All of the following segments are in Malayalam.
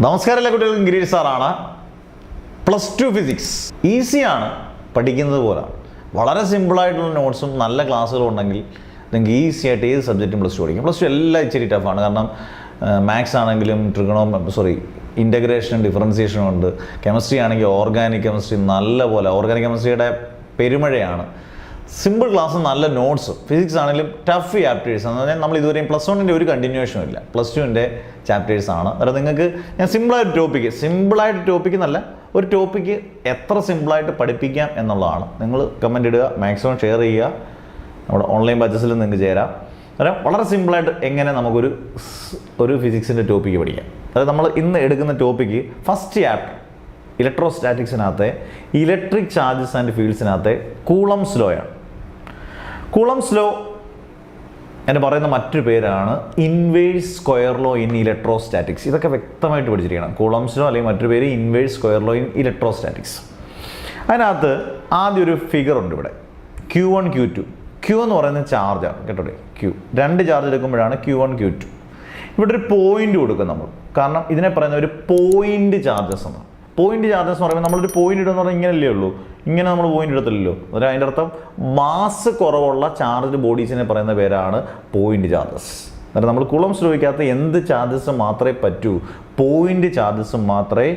നമസ്കാരം എല്ലാ കുട്ടികൾക്കും ഗിരീഷ് സാറാണ്. +2 ഫിസിക്സ് ഈസിയാണ്, പഠിക്കുന്നത് പോലെ വളരെ സിമ്പിളായിട്ടുള്ള നോട്ട്സും നല്ല ക്ലാസ്സുകളും ഉണ്ടെങ്കിൽ നിങ്ങൾക്ക് ഈസി ആയിട്ട് ഏത് സബ്ജക്റ്റും +2 പഠിക്കും. +2 എല്ലാം ഇച്ചിരി ടഫാണ്. കാരണം മാത്സ് ആണെങ്കിലും ഇൻ്റഗ്രേഷനും ഡിഫറൻസിയേഷനും ഉണ്ട്. കെമിസ്ട്രി ആണെങ്കിൽ ഓർഗാനിക് കെമിസ്ട്രി നല്ല പോലെ, ഓർഗാനിക് കെമിസ്ട്രിയുടെ പെരുമഴയാണ്. സിമ്പിൾ ക്ലാസ്, നല്ല നോട്ട്സ്. ഫിസിക്സ് ആണെങ്കിലും ടഫ് ചാപ്റ്റേഴ്സ് എന്ന് പറഞ്ഞാൽ നമ്മൾ ഇതുവരെയും +1ൻ്റെ ഒരു കണ്ടിന്യൂഷനും ഇല്ല, +2ൻ്റെ ചാപ്റ്റേഴ്സാണ്. അതായത് നിങ്ങൾക്ക് ഞാൻ സിമ്പിളായിട്ട് ടോപ്പിക്ക് എന്നല്ല, ഒരു ടോപ്പിക്ക് എത്ര സിമ്പിളായിട്ട് പഠിപ്പിക്കാം എന്നുള്ളതാണ്. നിങ്ങൾ കമൻ്റ് ഇടുക, മാക്സിമം ഷെയർ ചെയ്യുക. നമ്മുടെ ഓൺലൈൻ ബാച്ചസിൽ നിങ്ങൾക്ക് ചേരാം. അന്നേരം വളരെ സിമ്പിളായിട്ട് എങ്ങനെ നമുക്കൊരു ഫിസിക്സിൻ്റെ ടോപ്പിക്ക് പഠിക്കാം. അതായത് നമ്മൾ ഇന്ന് എടുക്കുന്ന ടോപ്പിക്ക് ഫസ്റ്റ് ചാപ്റ്റർ ഇലക്ട്രോസ്റ്റാറ്റിക്സിനകത്തെ ഇലക്ട്രിക് ചാർജസ് ആൻഡ് ഫീൽഡ്സിനകത്തെ കൂളംസ് ലോ ആണ്. കൂളംസ് ലോ എന്ന് പറയുന്ന മറ്റൊരു പേരാണ് inverse square law in electrostatics. ഇതൊക്കെ വ്യക്തമായിട്ട് പഠിച്ചിരിക്കണം. കൂളംസ് ലോ അല്ലെങ്കിൽ മറ്റൊരു പേര് inverse square law in electrostatics. അതിനകത്ത് ആദ്യം ഒരു ഫിഗർ ഉണ്ട് ഇവിടെ, Q1 Q2. Q എന്ന് പറയുന്നത് ചാർജാണ് കേട്ടോ. രണ്ട് ചാർജ് എടുക്കുമ്പോഴാണ് Q1 Q2. ഇവിടെ ഒരു പോയിന്റ് കൊടുക്കും നമ്മൾ, കാരണം ഇതിനെ പറയുന്ന ഒരു പോയിന്റ് ചാർജസ് എന്നാണ്. പോയിന്റ് ചാർജസ് എന്ന് പറയുമ്പോൾ നമ്മളൊരു പോയിന്റ് ഇടുന്ന പറഞ്ഞാൽ ഇങ്ങനെയല്ലേ ഉള്ളൂ, ഇങ്ങനെ നമ്മൾ പോയിന്റ് ഇടത്തില്ലല്ലോ. അതായത് അതിൻ്റെ അർത്ഥം മാസ് കുറവുള്ള ചാർജ്ഡ് ബോഡീസിനെ പറയുന്ന പേരാണ് പോയിന്റ് ചാർജസ്. അതായത് നമ്മൾ കൂളംസ് ലോയ്ക്കകത്ത് എന്ത് ചാർജസ് മാത്രമേ പറ്റൂ, പോയിന്റ് ചാർജസ് മാത്രമേ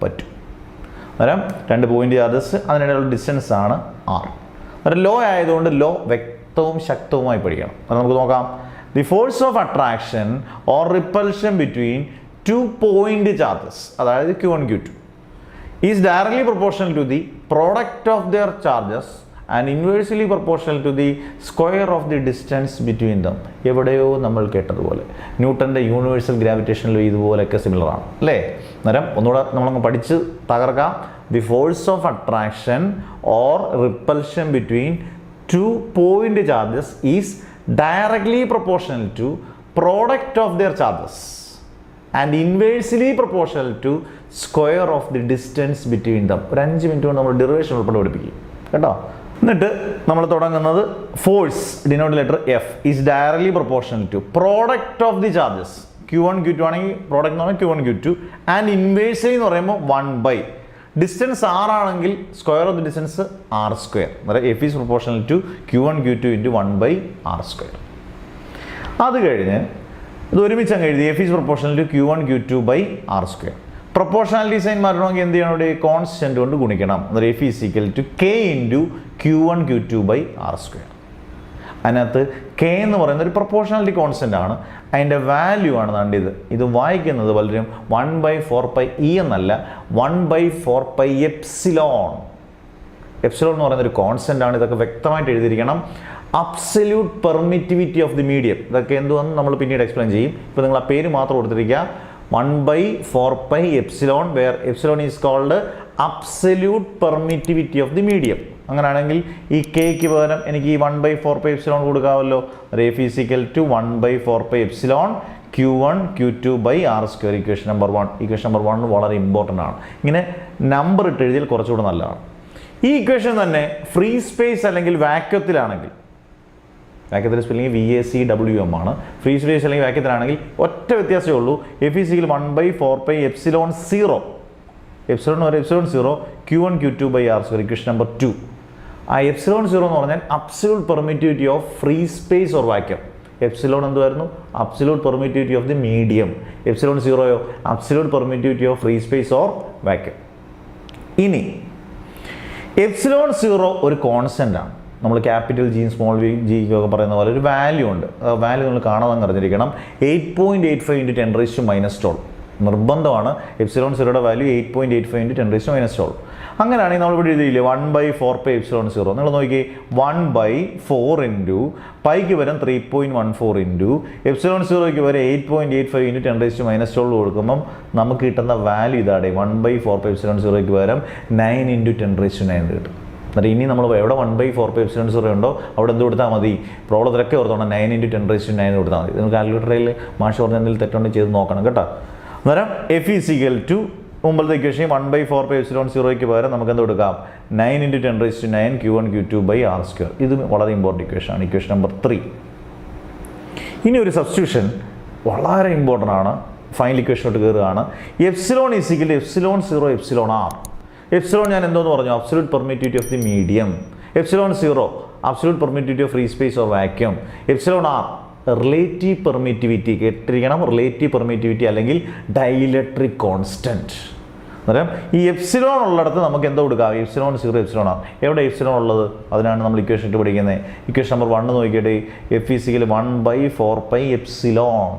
പറ്റൂ. അന്നേരം രണ്ട് പോയിന്റ് ചാർജസ്, അതിനിടയിലുള്ള ഡിസ്റ്റൻസ് ആണ് R. അന്നേരം ലോ ആയതുകൊണ്ട് ലോ വ്യക്തവും ശക്തവുമായി പഠിക്കണം. അത് നമുക്ക് നോക്കാം. The force of attraction or repulsion between two point charges, അതായത് Q1 Q2, is directly proportional to the product of their charges and inversely proportional to the square of the distance between them. എവിടെയോ നമ്മൾ കേട്ടതുപോലെ ന്യൂട്ടൻ്റെ യൂണിവേഴ്സൽ ഗ്രാവിറ്റേഷൻ ലോ ഇതുപോലെയൊക്കെ സിമിലർ ആണ് അല്ലേ. അന്നേരം ഒന്നുകൂടെ നമ്മളങ്ങ് പഠിച്ച് തകർക്കാം. The force of attraction or repulsion between two point charges is directly proportional to product of their charges and inversely proportional to square of the distance between them. ഒരു 5 മിനിറ്റ് കൊണ്ട് നമ്മൾ ഡെറിവേഷൻ ഉൾപ്പെടെ പഠിപ്പിക്കും കേട്ടോ. എന്നിട്ട് നമ്മൾ തുടങ്ങുന്നത് force, denote letter F, is directly proportional to product of the charges. Q1 Q2 ആണെങ്കിൽ പ്രോഡക്റ്റ് എന്ന് പറഞ്ഞാൽ Q1 Q2 ആൻഡ് ഇൻവേഴ്സ്ലി എന്ന് പറയുമ്പോൾ 1/, ഡിസ്റ്റൻസ് R ആണെങ്കിൽ square of the distance R². അതായത് F is proportional to Q1 Q2 × 1/R². അത് കഴിഞ്ഞ് ഇത് ഒരുമിച്ച് അങ്ങ് എഴുതി, F is proportional to Q1 Q2/R². Proportionality sign മാറണമെങ്കിൽ എന്ത് ചെയ്യണം, ഇവിടെ കോൺസ്റ്റന്റ് കൊണ്ട് ഗുണിക്കണം. അന്നേരം F is equal to K × Q1 Q2/R². അതിനകത്ത് K എന്ന് പറയുന്ന ഒരു പ്രൊപ്പോർഷണാലിറ്റി കോൺസ്റ്റന്റ് ആണ്. അതിൻ്റെ വാല്യൂ ആണ് കണ്ടത്. ഇത് വായിക്കുന്നത് പലരും 1/4πe എന്നല്ല, 1/4πε. എപ്സിലോൺ എന്ന് പറയുന്ന ഒരു കോൺസ്റ്റന്റ് ആണ്. ഇതൊക്കെ വ്യക്തമായിട്ട് എഴുതിയിരിക്കണം. Absolute permittivity of the medium, ഇതൊക്കെ എന്തുവെന്ന് നമ്മൾ പിന്നീട് എക്സ്പ്ലെയിൻ ചെയ്യും. ഇപ്പോൾ നിങ്ങൾ ആ പേര് മാത്രം കൊടുത്തിരിക്കുക, 1/4πε, where epsilon is called absolute permittivity of the medium. അങ്ങനെയാണെങ്കിൽ ഈ കെക്ക് പകരം എനിക്ക് ഈ 1/4πε കൊടുക്കാമല്ലോ. F is equal to 1/4πε Q1 Q2/R². Equation number 1. Equation number 1 വളരെ ഇമ്പോർട്ടൻ്റ് ആണ്. ഇങ്ങനെ നമ്പർ ഇട്ട് എഴുതിയാൽ കുറച്ചുകൂടെ നല്ലതാണ്. ഈ ഇക്വേഷൻ തന്നെ ഫ്രീ സ്പേസ് അല്ലെങ്കിൽ വാക്വത്തിലാണെങ്കിൽ, വാക്യത്തിൻ്റെ സ്പെല്ലിംഗ് VACWM ആണ്. ഫ്രീ സ്പേസ് അല്ലെങ്കിൽ വാക്യത്തിലാണെങ്കിൽ ഒറ്റ വ്യത്യാസമേ ഉള്ളൂ. F ഈസ് ഈക്വൽ 1/4πε0, എപ്സിലോൺ വരെ ε0 Q1 Q2/R². Equation number 2. ആ ε0 എന്ന് പറഞ്ഞാൽ absolute permittivity of free space or vacuum. Epsilon എന്തുവായിരുന്നു? Absolute permittivity of the medium. ε0യോ absolute permittivity of free space or vacuum. ഇനി ε0 ഒരു കോൺസ്റ്റന്റ് ആണ്. നമ്മൾ ക്യാപിറ്റൽ G സ്മോൾ g ഒക്കെ പറയുന്ന പോലെ ഒരു വാല്യൂ ഉണ്ട്. വാല്യൂ നിങ്ങൾ കാണാൻ അറിഞ്ഞിരിക്കണം. 8.85 × 10⁻⁻12 നിർബന്ധമാണ്. ε0യുടെ വാല്യൂ 8.85 × 10⁻⁻12. അങ്ങനെയാണെങ്കിൽ നമ്മളിവിടെ എഴുതിയില്ലേ 1/4πε0. നിങ്ങൾ നോക്കി, 1/4 × പൈക്ക് വരും 3.14 × ε0ക്ക് വരെ 8.85 × 10⁻12 കൊടുക്കുമ്പം നമുക്ക് കിട്ടുന്ന വാല്യൂ ഇതാണ്. 1/4πε0ക്ക് പകരം 9 × 10⁻9 കിട്ടും. എന്നിട്ട് ഇനി നമ്മൾ എവിടെ 1/4πε0 ഉണ്ടോ അവിടെ എന്ത് കൊടുത്താൽ മതി? പ്രോബ്ലത്തിലൊക്കെ ഓർത്തോണം 9 × 10⁻9 കൊടുത്താൽ മതി. നിങ്ങൾ കാൽക്കുലേറ്ററിൽ മാഷ് പറഞ്ഞ എന്തെങ്കിലും തെറ്റുണ്ടെങ്കിൽ ചെയ്ത് നോക്കണം കേട്ടോ. അന്നേരം F ഈസ് ഈക്വൽ ടു മുമ്പത്തെ ഇക്വേഷൻ 1/4πε0ക്ക് പകരം നമുക്ക് എന്ത് കൊടുക്കാം? 9 × 10⁻9 Q1 Q2/R². ഇത് വളരെ ഇമ്പോർട്ടൻറ്റ് ഇക്വേഷൻ ആണ്. Equation number 3. ഇനി ഒരു സബ്സ്റ്റിറ്റ്യൂഷൻ വളരെ ഇമ്പോർട്ടൻ്റ് ആണ്. ഫൈനൽ ഇക്വേഷനോട്ട് കയറുകയാണ്. Epsilon is equal epsilon 0 epsilon R. Epsilon ഞാൻ എന്തോന്ന് പറഞ്ഞു? Absolute permittivity of the medium. Epsilon 0 absolute permittivity of free space or vacuum. Epsilon R relative permittivity. കേട്ടിരിക്കണം, റിലേറ്റീവ് പെർമിറ്റിവിറ്റി അല്ലെങ്കിൽ ഡൈഇലക്ട്രിക് കോൺസ്റ്റന്റ്. അന്നേരം ഈ എപ്സിലോൺ ഉള്ളിടത്ത് നമുക്ക് എന്താ കൊടുക്കാം? Epsilon 0 epsilon R. എവിടെ എപ്സിലോൺ ഉള്ളത്? അതിനാണ് നമ്മൾ ഇക്വേഷൻ ഇട്ട് പഠിക്കുന്നത്. ഇക്വേഷൻ നമ്പർ 1 നോക്കിയിട്ട് എഫ് ഈസിക്കൽ 1/4π എപ്സിലോൺ.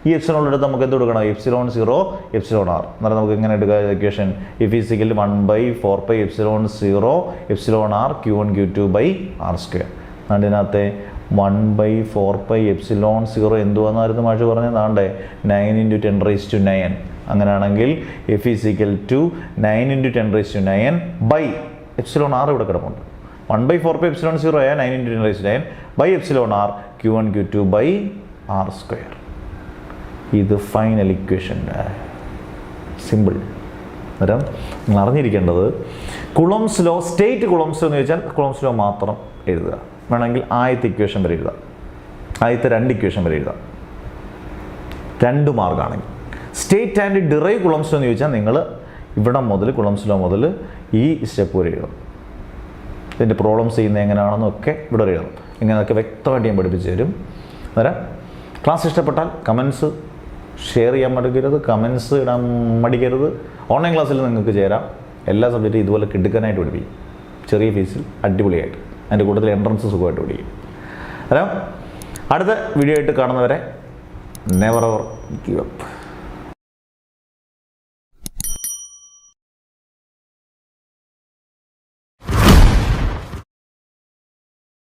ഈ എപ്സിലോൺ ഉള്ളിടത്ത് നമുക്ക് എന്ത് കൊടുക്കണം? Epsilon 0 epsilon R. അന്നേരം നമുക്ക് എങ്ങനെ എടുക്കുക equation? F is equal 1/4π epsilon 0 epsilon R Q1 Q2/r². അതിനകത്തെ 1/4π എപ്സിലോൺ 0 എന്തുവാന്നായിരുന്നു മാഷ് പറഞ്ഞത്? നാണ്ടേ 9 × 10⁻⁹. അങ്ങനെയാണെങ്കിൽ F is equal to 9 × 10⁻⁹ by epsilon R ഇവിടെ കിടപ്പുണ്ട്. 1/4π എപ്സിലോൺ 0 ആയ 9 × 10⁻⁹ by epsilon R Q1 Q2/r². ഇത് ഫൈനൽ ഇക്വേഷൻ. സിമ്പിൾ. അന്നേരം നിങ്ങൾ അറിഞ്ഞിരിക്കേണ്ടത് കുളംസ് ലോ, സ്റ്റേറ്റ് കുളംസ് ലോ എന്ന് ചോദിച്ചാൽ കുളംസ് ലോ മാത്രം എഴുതുക. വേണമെങ്കിൽ ആദ്യത്തെ ഇക്വേഷൻ വരെ എഴുതാം, ആദ്യത്തെ 2 ഇക്വേഷൻ വരെ എഴുതാം, 2 മാർക്കാണെങ്കിൽ. State and derive Coulomb's law എന്ന് ചോദിച്ചാൽ നിങ്ങൾ ഇവിടെ മുതൽ കുളംസ് ലോ മുതൽ ഈ സ്റ്റെപ്പ് വരെ എഴുതണം. ഇതിൻ്റെ പ്രോബ്ലംസ് ചെയ്യുന്നത് എങ്ങനെയാണെന്നൊക്കെ ഇവിടെ എഴുതണം. ഇങ്ങനെയൊക്കെ വ്യക്തമായിട്ട് ഞാൻ പഠിപ്പിച്ചു തരും. അന്നേരം ക്ലാസ് ഇഷ്ടപ്പെട്ടാൽ കമൻസ് ഷെയർ ചെയ്യാൻ മടിക്കരുത്, കമൻസ് ഇടാൻ മടിക്കരുത്. ഓൺലൈൻ ക്ലാസ്സിൽ നിങ്ങൾക്ക് ചേരാം. എല്ലാ സബ്ജക്റ്റും ഇതുപോലെ കിടുക്കാനായിട്ട് പഠിപ്പിക്കും, ചെറിയ ഫീസിൽ അടിപൊളിയായിട്ട്. അതിൻ്റെ കൂട്ടത്തിൽ എൻട്രൻസ് സുഖമായിട്ട് പഠിക്കും. അന്നേരം അടുത്ത വീഡിയോ ആയിട്ട് കാണുന്നവരെ നെവർ എവർ ഗിവ് അപ്പ്.